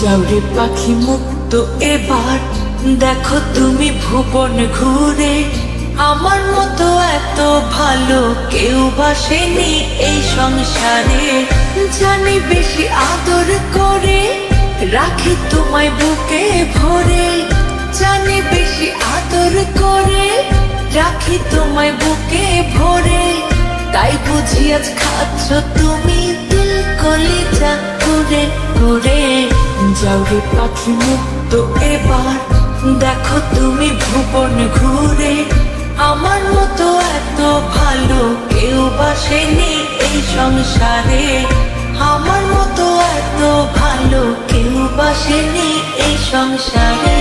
যাওরে পাখি মুক্ত এবার দেখো তুমি ভুবন ঘুরে, আমার মতো এত ভালো কেউ বাসেনি এই সংসারে। জানি বেশি আদর করে রাখি তোমায় বুকে ভরে, জানি বেশি আদর করে রাখি তোমায় বুকে ভরে, তাই বুঝি আজ খাচ্ছ তুমি দিল কলিজা করে করে। যাওরে পাখি মুক্ত এবার দেখো তুমি ভুবন ঘুরে, আমার মতো এত ভালো কেউ বাসেনি এই সংসারে, আমার মতো এত ভালো কেউ বাসেনি এই সংসারে।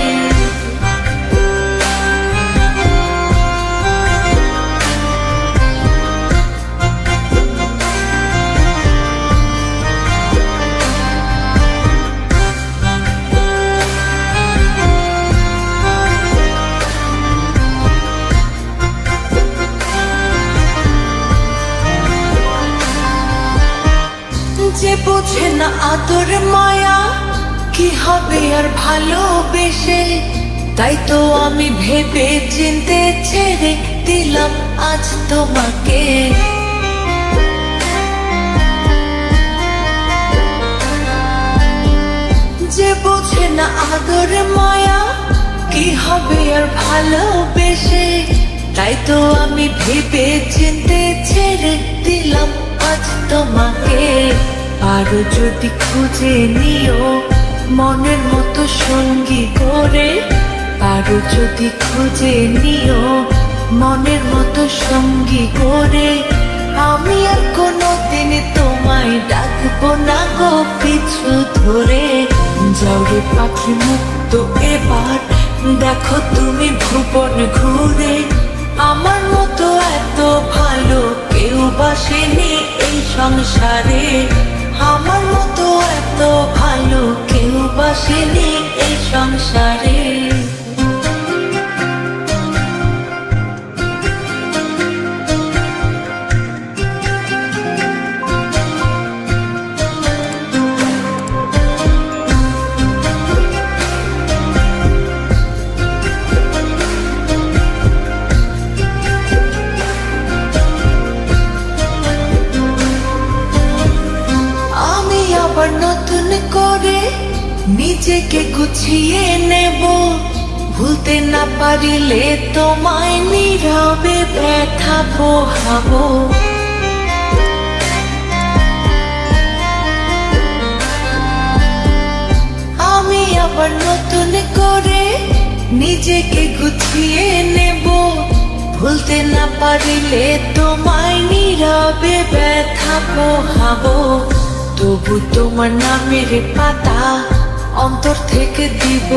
যে বোঝে না আদর মায়া কি হবে আর ভালোবেসে, তাই তো আমি ভেবে চিনতে ছেড়ে দিলাম আজ তোমাকে। যে বোঝে না আদর মায়া কি হবে আর ভালোবেসে, তাই তো আমি ভেবে চিনতে ছেড়ে দিলাম আজ তোমাকে। আরো যদি খুঁজে নিও মনের মতো সঙ্গী করে, আরো যদি খুঁজে নিও মনের মতো সঙ্গী করে, আমি আর কোনোদিন তোমায় ডাকবো না গো পিছু ধরে। যাওরে পাখি মুক্ত এবার দেখো তুমি ভুবন ঘুরে, আমার মতো এত ভালো কেউ বাসেনি এই সংসারে, আমার মতো এত ভালো কেউ বাসেনি এই সংসারে। আবার নতুন করে নিজেকে গুছিয়ে নেব, ভুলতে না পারিলে তোমায় নীরবে ব্যথা পোহাবো। আমি আবার নতুন করে নিজেকে গুছিয়ে নেব, ভুলতে না পারিলে তোমায় নীরবে ব্যথা পোহাবো। তবু তোমার নামের পাতা অন্তর থেকে দিব।